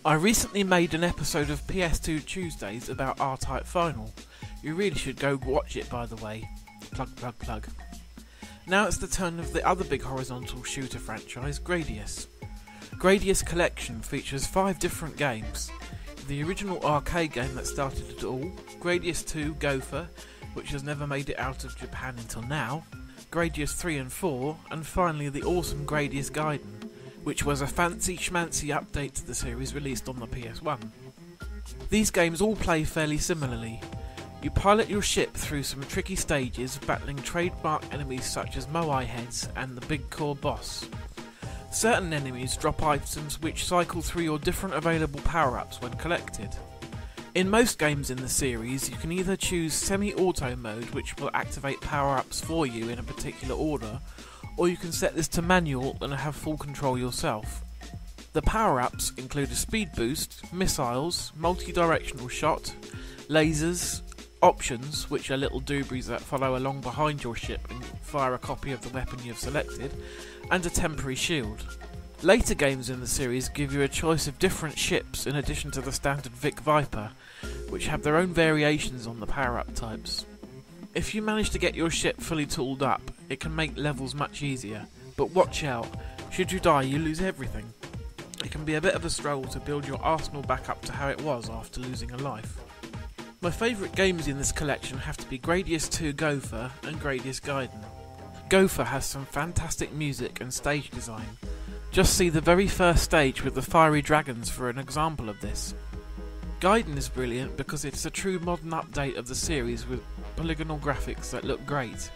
I recently made an episode of PS2 Tuesdays about R-Type Final. You really should go watch it, by the way. Plug, plug, plug. Now it's the turn of the other big horizontal shooter franchise, Gradius. Gradius Collection features 5 different games. The original arcade game that started it all, Gradius II, Gopher, which has never made it out of Japan until now, Gradius III and IV, and finally the awesome Gradius Gaiden, which was a fancy schmancy update to the series released on the PS1. These games all play fairly similarly. You pilot your ship through some tricky stages, battling trademark enemies such as Moai heads and the big core boss. Certain enemies drop items which cycle through your different available power-ups when collected. In most games in the series, you can either choose semi-auto mode, which will activate power-ups for you in a particular order, or you can set this to manual and have full control yourself. The power-ups include a speed boost, missiles, multi-directional shot, lasers, options, which are little doobies that follow along behind your ship and fire a copy of the weapon you've selected, and a temporary shield. Later games in the series give you a choice of different ships in addition to the standard Vic Viper, which have their own variations on the power-up types. If you manage to get your ship fully tooled up, it can make levels much easier, but watch out, should you die you lose everything. It can be a bit of a stroll to build your arsenal back up to how it was after losing a life. My favourite games in this collection have to be Gradius II Gopher and Gradius Gaiden. Gopher has some fantastic music and stage design. Just see the very first stage with the fiery dragons for an example of this. Gaiden is brilliant because it's a true modern update of the series with polygonal graphics that look great.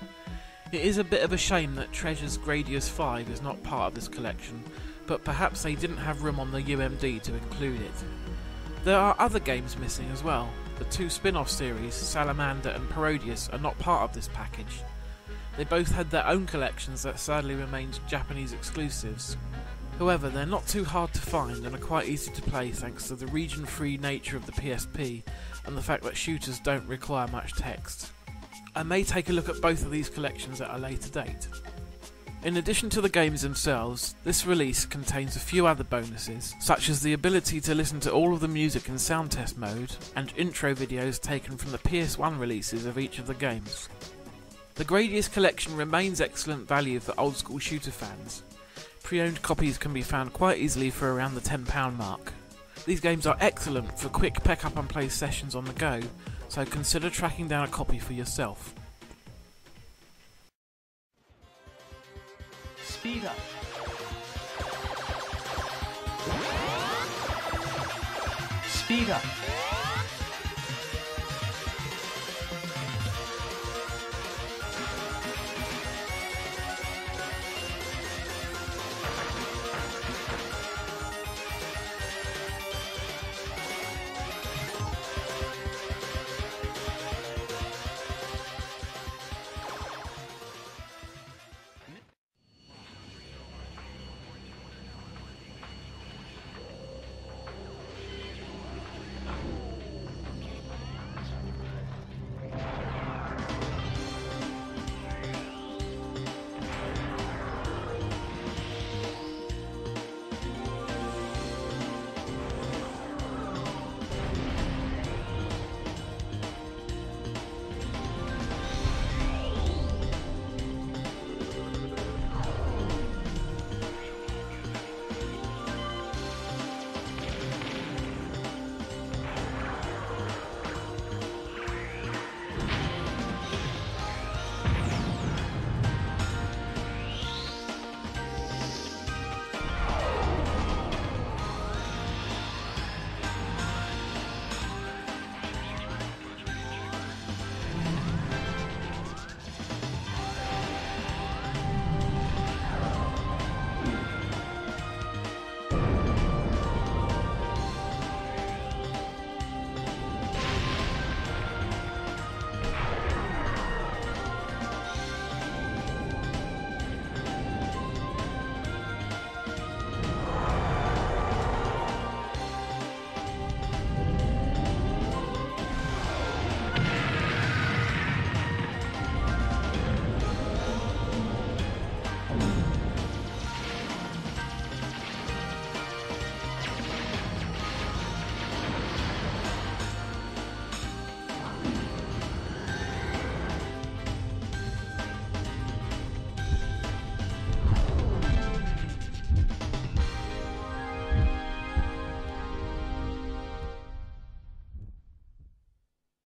It is a bit of a shame that Treasure's Gradius V is not part of this collection, but perhaps they didn't have room on the UMD to include it. There are other games missing as well. The 2 spin-off series, Salamander and Parodius, are not part of this package. They both had their own collections that sadly remained Japanese exclusives. However, they're not too hard to find and are quite easy to play thanks to the region-free nature of the PSP and the fact that shooters don't require much text. I may take a look at both of these collections at a later date. In addition to the games themselves, this release contains a few other bonuses, such as the ability to listen to all of the music in sound test mode, and intro videos taken from the PS1 releases of each of the games. The Gradius Collection remains excellent value for old school shooter fans. Pre-owned copies can be found quite easily for around the £10 mark. These games are excellent for quick pick up and play sessions on the go, so consider tracking down a copy for yourself. Speed up. Speed up.